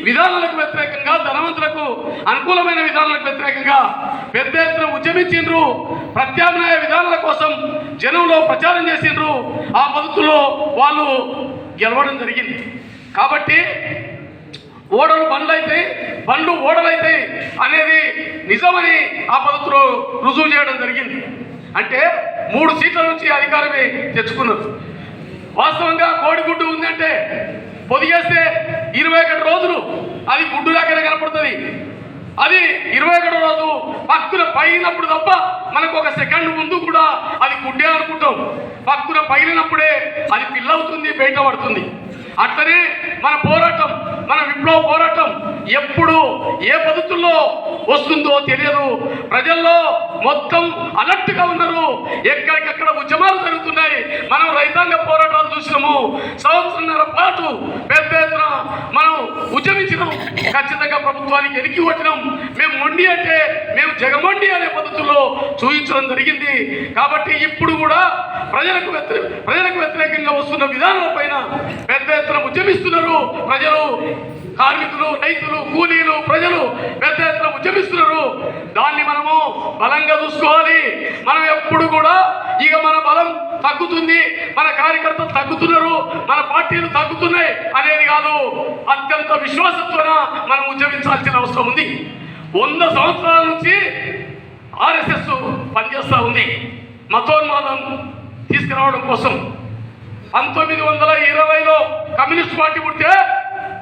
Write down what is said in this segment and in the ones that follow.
విధానాలకు వ్యతిరేకంగా, ధనవంతులకు అనుకూలమైన విధానాలకు వ్యతిరేకంగా పెద్ద ఎత్తున ఉద్యమించిండ్రు. ప్రత్యామ్నాయ విధానాల కోసం జనంలో ప్రచారం చేసిండ్రు. ఆ పద్ధతుల్లో వాళ్ళు గెలవడం జరిగింది. కాబట్టి ఓడలు బండ్లైతాయి, బండ్లు ఓడలైతాయి అనేది నిజమని ఆ పద్ధతిలో రుజువు చేయడం జరిగింది. అంటే 3 సీట్ల నుంచి అధికారమే తెచ్చుకున్నారు. వాస్తవంగా కోడిగుడ్డు ఉందంటే పొదిగేస్తే 21 రోజులు అది గుడ్డులాగానే కనపడుతుంది. అది 21 రోజు పక్కున పైనప్పుడు తప్ప మనకు ఒక సెకండ్ ముందు కూడా అది గుడ్డే అనుకుంటాం. పక్కున పైలినప్పుడే అది పిల్లవుతుంది, బయట పడుతుంది. అట్లనే మన పోరాటం, మన విప్లవ పోరాటం ఎప్పుడు ఏ పద్ధతుల్లో వస్తుందో తెలియదు. ప్రజల్లో మొత్తం అలర్ట్గా ఉన్నారు. ఎక్కడికక్కడ ఉద్యమాలు జరుగుతున్నాయి. మనం రైతాంగ పోరాటాలు చూసినాము. సంవత్సరంన్నర పాటు పెద్ద ఎత్తున మనం ఉద్యమించినాం. ఖచ్చితంగా ప్రభుత్వానికి ఎనికి కొట్టినాం. మేము మొండి అంటే మేము జగమొండి అనే పద్ధతుల్లో చూపించడం జరిగింది. కాబట్టి ఇప్పుడు కూడా ప్రజలకు వ్యతిరేకంగా వస్తున్న విధానాలపైన పెద్ద ఎత్తున ఉద్యమిస్తున్నారు. ప్రజలు, కార్మికులు, రైతులు, కూలీలు, ప్రజలు పెద్ద ఎత్తున ఉద్యమిస్తున్నారు. దాన్ని మనము బలంగా చూసుకోవాలి. మనం ఎప్పుడు కూడా ఇక మన బలం తగ్గుతుంది, మన కార్యకర్తలు తగ్గుతున్నారు, మన పార్టీలు తగ్గుతున్నాయి అనేది కాదు. అత్యంత విశ్వాసంతో మనం ఉద్యమించాల్సిన అవసరం ఉంది. 100 సంవత్సరాల నుంచి ఆర్ఎస్ఎస్ పనిచేస్తూ ఉంది మతోన్మాదం తీసుకురావడం కోసం. 1920లో కమ్యూనిస్ట్ పార్టీ పుడితే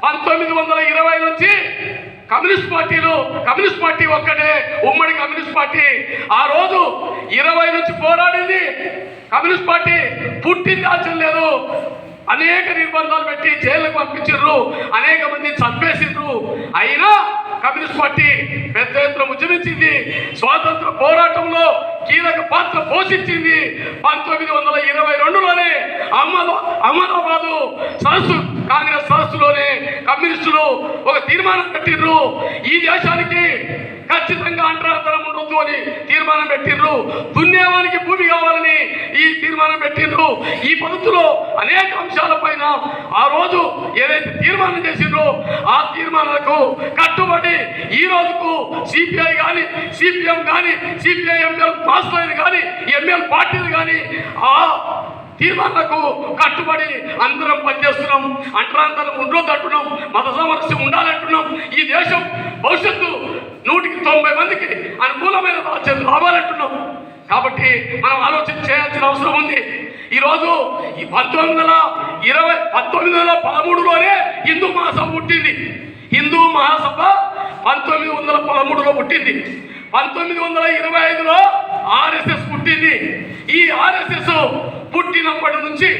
1920 నుంచి కమ్యూనిస్ట్ పార్టీ ఒక్కటే ఉమ్మడి కమ్యూనిస్ట్ పార్టీ. ఆ రోజు 20 నుంచి పోరాడింది కమ్యూనిస్ట్ పార్టీ. పుట్టింది ఆచరణ లేదు. అనేక నిర్బంధాలు పెట్టి జైలుకు పంపించారు, అనేక మంది చంపేసిండ్రు. అయినా కమ్యూనిస్ట్ పార్టీ పెద్ద ఎత్తున ఉద్యమించింది. స్వాతంత్ర పోరాటంలో కీలక పాత్ర పోషించింది. 1922లోనే అహ్మదాబాదు సరస్సు, కాంగ్రెస్ సరస్సులోనే కమ్యూనిస్టులు ఒక తీర్మానం పెట్టిండ్రు. ఈ దేశానికి ఖచ్చితంగా అంటరాంతరం ఉండొద్దు అని తీర్మానం పెట్టిండ్రు. దున్నేవానికి భూమి కావాలని ఈ తీర్మానం పెట్టిండ్రు. ఈ పద్ధతిలో అనేక అంశాలపైన ఆ రోజు ఏదైతే తీర్మానం చేసిండ్రో ఆ తీర్మానాలకు కట్టుబడి ఈ రోజుకు సిపిఐ కానీ, సిపిఎం కానీ, సిపిఐ ఎంఎల్ మాస్టర్లు కానీ, ఎంఎల్ పార్టీలు కానీ ఆ తీర్మానాలకు కట్టుబడి అందరం పనిచేస్తున్నాం. అంటరాంతరం ఉండొద్దంటున్నాం, మత సామరస్యం ఉండాలంటున్నాం. ఈ దేశం భవిష్యత్తు 190 మందికి అనుకూలమైన రాజ్యం రావాలంటున్నాం. కాబట్టి మనం ఆలోచన చేయాల్సిన అవసరం ఉంది. ఈరోజు ఈ 1913లోనే హిందూ మహాసభ పుట్టింది. హిందూ మహాసభ 1913లో పుట్టింది. 1925లో ఆర్ఎస్ఎస్ పుట్టింది. ఈ ఆర్ఎస్ఎస్ పుట్టినప్పటి నుంచి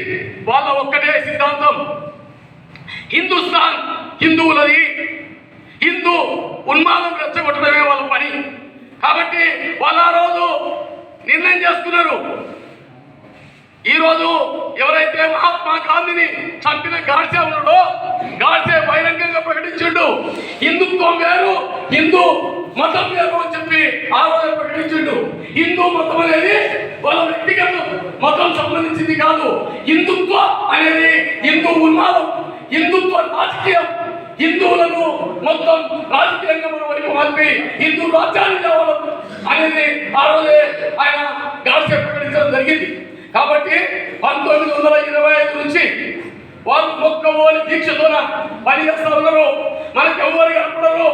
వాళ్ళ ఒక్కటే సిద్ధాంతం, హిందుస్థాన్ హిందువులది, హిందూ ఉన్మాదం రెచ్చగొట్టడమే వాళ్ళ పని. కాబట్టి వాళ్ళు ఆ రోజు నిర్ణయం చేసుకున్నారు. ఈరోజు ఎవరైతే మహాత్మా గాంధీని చంపిన గాడ్సే ఉన్నాడో, గాడ్సే బహిరంగంగా ప్రకటించిండు హిందుత్వం వేరు, హిందూ మతం వేరు అని చెప్పి ఆ రోజు ప్రకటించిండు. హిందూ మతం అనేది వాళ్ళ వ్యక్తిగత మతం సంబంధించింది కాదు. హిందుత్వ అనేది హిందూ ఉన్మాదం, హిందుత్వ రాజకీయం. హిందువులను మొత్తం రాజకీయంగా మన వైపు మలిపి హిందూ రాజ్యాన్ని కావాలి అనేది ఆ రోజే ఆయన గాడ్సే ప్రకటించడం జరిగింది. కాబట్టి 1925 నుంచి వాళ్ళు మొక్కవోని దీక్షతోన పనిచేస్తూ ఉన్నారు. మనకు ఎవరు కనపడరు.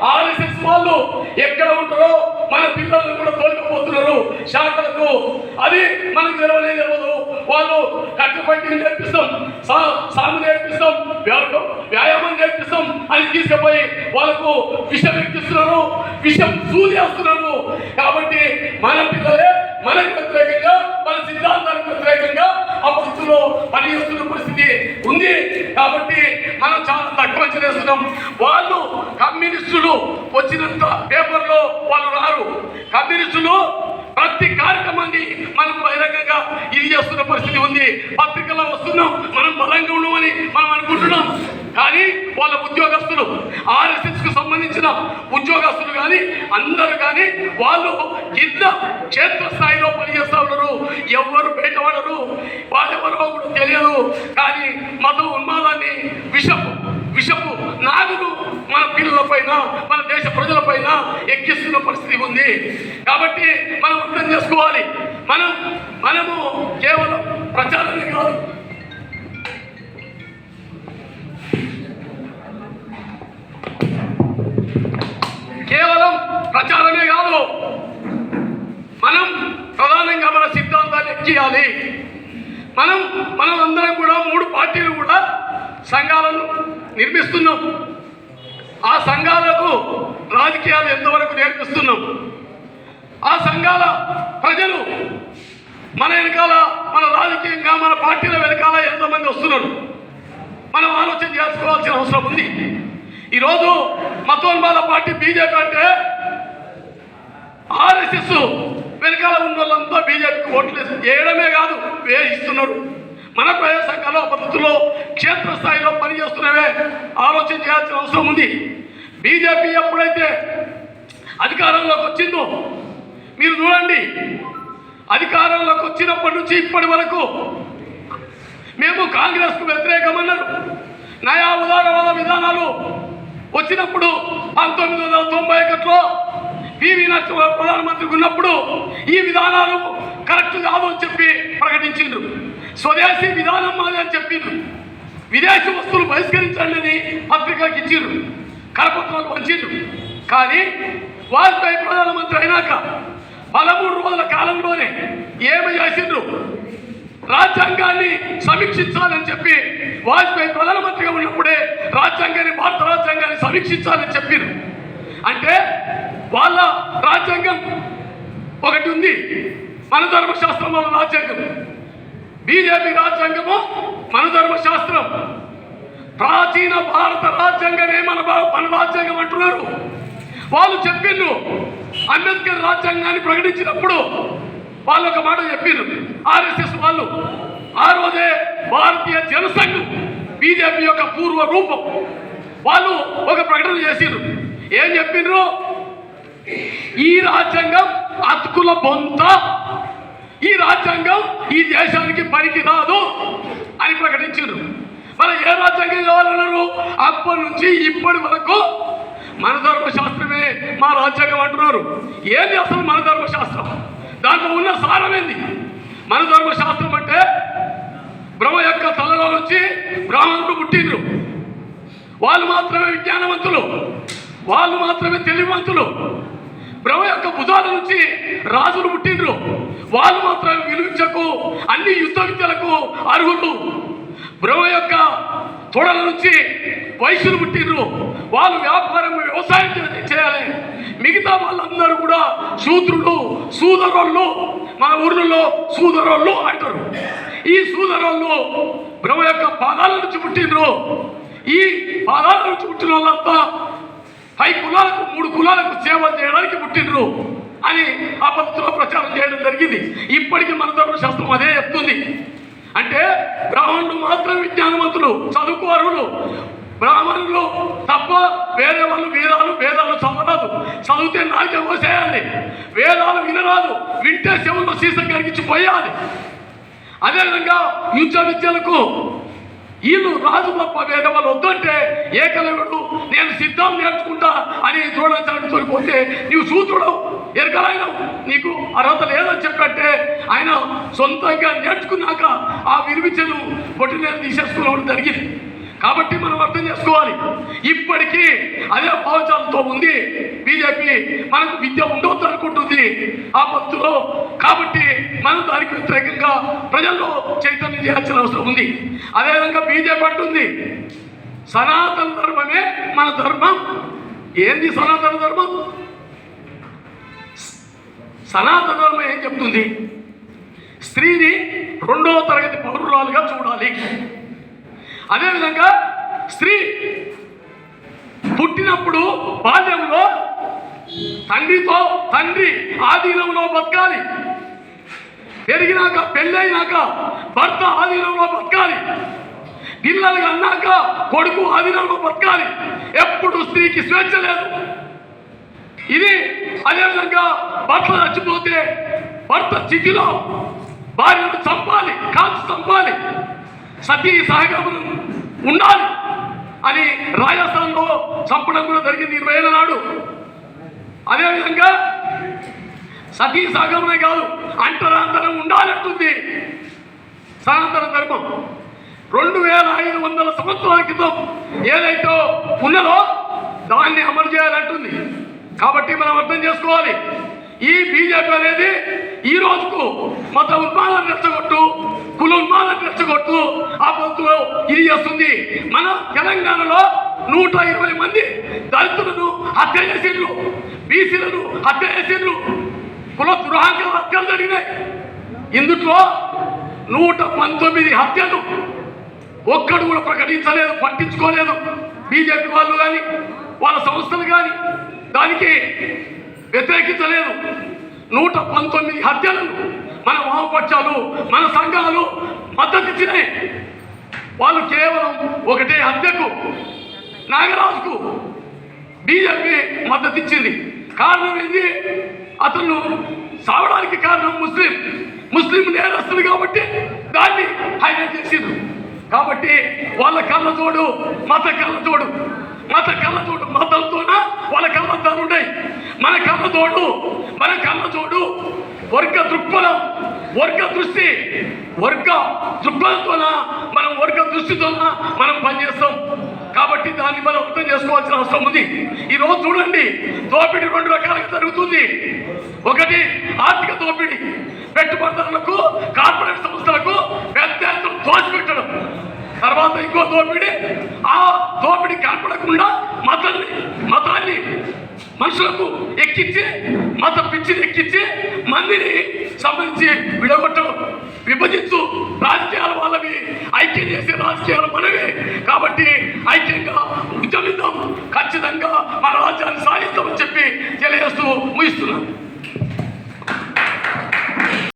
ఆర్ఎస్ఎస్ వాళ్ళు ఎక్కడ ఉంటారో మన పిల్లలను కూడా తోలుకుపోతున్నారు శాఖలకు. అది మనకు తెలియదు. వాళ్ళు కట్టుబట్టి నేర్పిస్తాం, సాగు నేర్పిస్తాం, వ్యాయామం నేర్పిస్తాం అని తీసుకుపోయి వాళ్ళకు విషం ఎక్కిస్తున్నారు, విషం సూదేస్తున్నారు. కాబట్టి మన పిల్లలే మనకు వ్యతిరేకంగా, మన సిద్ధాంతానికి వ్యతిరేకంగా ఆ పరిస్థితుల్లో పనిచేస్తున్న పరిస్థితి ఉంది. కాబట్టి మనం చాలా తక్కువ చేస్తున్నాం. వాళ్ళు కమ్యూనిస్టులు వచ్చినంత పేపర్లో వాళ్ళు రారు. కమ్యూనిస్టులు ప్రతి కార్యక్రమాన్ని మనం బహిరంగంగా ఇది చేస్తున్న పరిస్థితి ఉంది. పత్రికల్లో వస్తున్నాం, మనం బలంగా ఉన్నామని మనం అనుకుంటున్నాం. కానీ వాళ్ళ ఉద్యోగస్తులు, ఆర్ఎస్ఎస్ కు సంబంధించిన ఉద్యోగస్తులు కానీ అందరూ కానీ వాళ్ళు కింద క్షేత్రస్థాయిలో పనిచేస్తూ ఉన్నారు. ఎవరు బయటపడరు, వాళ్ళెవరో కూడా తెలియదు. కానీ మత ఉన్మాదాన్ని విషపు నాగును స్త్రీలపైన మన దేశ ప్రజలపైన ఎక్కిస్తున్న పరిస్థితి ఉంది. కాబట్టి మనం అర్థం చేసుకోవాలి, మనము కేవలం ప్రచారమే కాదు, మనం ప్రధానంగా మన సిద్ధాంతాన్ని ఎక్కియాలి. మనం అందరం కూడా 3 పార్టీలు కూడా సంఘాలను నిర్మిస్తున్నాం. ఆ సంఘాలకు రాజకీయాలు ఎంతవరకు నేర్పిస్తున్నాం? ఆ సంఘాల ప్రజలు మన వెనకాల, మన రాజకీయంగా మన పార్టీల వెనకాల ఎంతమంది వస్తున్నారు మనం ఆలోచన చేసుకోవాల్సిన అవసరం ఉంది. ఈరోజు మతోన్మాద పార్టీ బీజేపీ అంటే ఆర్ఎస్ఎస్ వెనకాల ఉన్న వాళ్ళంతా బీజేపీకి ఓట్లు వేయడమే కాదు, వేయిస్తున్నారు. మన ప్రజా సంఘాల పద్ధతిలో క్షేత్రస్థాయిలో పనిచేస్తున్నవే ఆలోచన చేయాల్సిన అవసరం ఉంది. బీజేపీ ఎప్పుడైతే అధికారంలోకి వచ్చిందో మీరు చూడండి, అధికారంలోకి వచ్చినప్పటి నుంచి ఇప్పటి వరకు మేము కాంగ్రెస్కు వ్యతిరేకమన్నారు. నయా ఉదారవాద విధానాలు వచ్చినప్పుడు 1991లో పివి నరసింహరావు ప్రధానమంత్రిగా ఉన్నప్పుడు ఈ విధానాలు కరెక్ట్ కాదు అని చెప్పి ప్రకటించిండ్రు. స్వదేశీ విధానం మాది అని చెప్పిండ్రు. విదేశీ వస్తువులు బహిష్కరించండి అని పత్రికలకు ఇచ్చిండ్రు, కరపత్రాలు పంచిండ్రు. కానీ వాజ్పేయి ప్రధానమంత్రి అయినాక 13 రోజుల కాలంలోనే ఏమి చేసిండ్రు? రాజ్యాంగాన్ని సమీక్షించాలని చెప్పి వాజ్పేయి ప్రధానమంత్రిగా ఉన్నప్పుడే రాజ్యాంగాన్ని, భారత రాజ్యాంగాన్ని సమీక్షించాలని చెప్పారు. అంటే వాళ్ళ రాజ్యాంగం ఒకటి ఉంది, మన ధర్మశాస్త్రం వాళ్ళ రాజ్యాంగం. బీజేపీ రాజ్యాంగము మన ధర్మశాస్త్రం. ప్రాచీన భారత రాజ్యాంగమే మన రాజ్యాంగం అంటున్నారు. వాళ్ళు చెప్పిండ్రు, అంబేద్కర్ రాజ్యాంగాన్ని ప్రకటించినప్పుడు వాళ్ళు ఒక మాట చెప్పారు. ఆర్ఎస్ఎస్ వాళ్ళు ఆ రోజే భారతీయ జనసంఘం బీజేపీ యొక్క పూర్వ రూపం. వాళ్ళు ఒక ప్రకటన చేసిండ్రు. ఏం చెప్పిండ్రు? ఈ రాజ్యాంగం హక్కుల బొంత, ఈ రాజ్యాంగం ఈ దేశానికి పనికి రాదు అని ప్రకటించారు. మరి ఏ రాజ్యాంగం కావాలన్నారు? అప్పటి నుంచి ఇప్పటి వరకు మన ధర్మశాస్త్రమే మా రాజ్యాంగం అంటున్నారు. ఏంది అసలు మన ధర్మశాస్త్రం? దాంట్లో ఉన్న సారం ఏంది? మన ధర్మశాస్త్రం అంటే బ్రహ్మ యొక్క తలలో నుంచి బ్రాహ్మణుడు పుట్టిండ్రు. వాళ్ళు మాత్రమే విజ్ఞానవంతులు, వాళ్ళు మాత్రమే తెలివివంతులు. బ్రహ్మ యొక్క భుజాల నుంచి రాజులు పుట్టిండ్రు. వాళ్ళు మాత్రమే విలువించకు అన్ని యుద్ధ విద్యలకు అర్హులు. బ్రహ్మ యొక్క తొడల నుంచి వైశ్యులు పుట్టిండ్రు. వాళ్ళు వ్యాపారం, వ్యవసాయం చేయాలి. మిగతా వాళ్ళందరూ కూడా శూద్రులు, సూదరోళ్ళు. మన ఊర్లలో సూదరోళ్ళు అంటారు. ఈ సూదరోళ్ళు బ్రహ్మ యొక్క పాదాల నుంచి పుట్టిండ్రు. ఈ పాదాల నుంచి పుట్టిన వాళ్ళంతా 5 కులాలకు 3 కులాలకు సేవ చేయడానికి పుట్టిండ్రు అని ఆ పద్ధతిలో ప్రచారం చేయడం జరిగింది. ఇప్పటికీ మన ధర్మశాస్త్రం అదే చెప్తుంది. అంటే బ్రాహ్మణులు మాత్రం విజ్ఞానవంతులు, చదువుకు అర్హులు. బ్రాహ్మణులు తప్ప వేరే వాళ్ళు వేదాలు చదవరాదు. చదివితే నాకే పోసేయాలి. వేదాలు వినరాదు, వింటే శివుల్లో సీసం కరిగించి పోయాలి. అదేవిధంగా యుద్ధ విద్యలకు వీళ్ళు రాజు తప్ప వేరే వాళ్ళు వద్దంటే ఏకలవుడు నేను సిద్ధం నేర్చుకుంటా అని చూడచాడు పోతే నీవు సూత్రుడు ఎరకలైనవు, నీకు అర్హత లేదని చెప్పంటే ఆయన సొంతంగా నేర్చుకున్నాక ఆ విలువించను పొట్టినేరు తీసేసుకోవడం జరిగింది. కాబట్టి మనం అర్థం చేసుకోవాలి, ఇప్పటికీ అదే భావజాలంతో ఉంది బీజేపీ. మనకు విద్య ఉండవద్దు అనుకుంటుంది ఆ పద్ధతిలో. కాబట్టి మనం దానికి వ్యతిరేకంగా ప్రజల్లో చైతన్యం చేయాల్సిన అవసరం ఉంది. అదేవిధంగా బీజేపీ అంటుంది సనాతన ధర్మమే మన ధర్మం. ఏంది సనాతన ధర్మం? సనాతన ధర్మం ఏం చెప్తుంది? స్త్రీని 2వ తరగతి పౌరురాలుగా చూడాలి. అదేవిధంగా స్త్రీ పుట్టినప్పుడు బాల్యంలో తండ్రి ఆధీనంలో బతకాలి. పెరిగినాక పెళ్ళైనాక భర్త ఆధీనంలో బతకాలి. పిల్లలు అన్నాక కొడుకు ఆధీనంలో బతకాలి. ఎప్పుడు స్త్రీకి స్వేచ్ఛ లేదు. ఇది అదేవిధంగా భర్త చచ్చిపోతే భర్త స్థితిలో భార్యను చంపాలి, కాల్చి చంపాలి. సతీ సహగమనం ఉండాలి అని రాజస్థాన్లో చంపడం కూడా జరిగింది 20 నాడు. అదేవిధంగా సతీ సాగమనే కాదు, అంటరాంతరం ఉండాలంటుంది సనాతన ధర్మం. 2500 సంవత్సరాల క్రితం ఏదైతే ఉన్నదో దాన్ని అమలు చేయాలంటుంది. కాబట్టి మనం అర్థం చేసుకోవాలి, ఈ బీజేపీ అనేది ఈ రోజుకు మత ఉన్మాదాన్ని రెచ్చగొట్టు, కుల ఉన్మాదాన్ని రెచ్చగొట్టు ఆ పొద్దులో ఇది చేస్తుంది. మన తెలంగాణలో 120 మంది దళితులను హత్య చేసిండ్రు, బీసీలను హత్య చేసిండ్రు, కుల దురాంకాల హత్యలు జరిగినాయి. ఇందులో 119 హత్యలు ఒక్కడు కూడా ప్రకటించలేదు, పట్టించుకోలేదు బీజేపీ వాళ్ళు కానీ వాళ్ళ సంస్థలు కానీ, దానికి వ్యతిరేకించలేదు. 119 హత్యలను మన వామపక్షాలు, మన సంఘాలు మద్దతు ఇచ్చినాయి. వాళ్ళు కేవలం ఒకటే హత్యకు, నాగరాజుకు బీజేపీ మద్దతు ఇచ్చింది. కారణం ఏంది? అతను సావడానికి కారణం ముస్లిం నేరస్తులు కాబట్టి దాన్ని హైలైట్ చేసిండ్రు. కాబట్టి వాళ్ళ కళ్ళతోడు మత కళ్ళతోడు మతంతోన వాళ్ళ కళ్ళద్దాలు ఉన్నాయి. మన కళ్ళతోడు వర్గ దృక్పథం, వర్గ దృక్పథంతోన మనం వర్గ దృష్టితోన మనం పనిచేస్తాం. కాబట్టి దాన్ని మనం అర్థం చేసుకోవాల్సిన అవసరం ఉంది. ఈరోజు చూడండి, దోపిడీ 2 రకాలుగా జరుగుతుంది. ఒకటి ఆర్థిక దోపిడీ, పెట్టుబడిదారులకు, కార్పొరేట్ సంస్థలకు పెద్ద ఎత్తున దోచిపెట్టడం. తర్వాత ఇంకో దోపిడీ, ఆ దోపిడీ కనపడకుండా మతాన్ని మనుషులకు ఎక్కించి, మత పిచ్చిని ఎక్కించి మందిని సంబంధించి విడగొట్టడం, విభజించు రాజకీయాల వాళ్ళవి, ఐక్యం చేసే రాజకీయాలు మనవి. కాబట్టి ఐక్యంగా ఉద్యమిద్దాం, ఖచ్చితంగా మన రాజ్యాన్ని సాధిస్తామని చెప్పి తెలియజేస్తూ ముగిస్తున్నాను.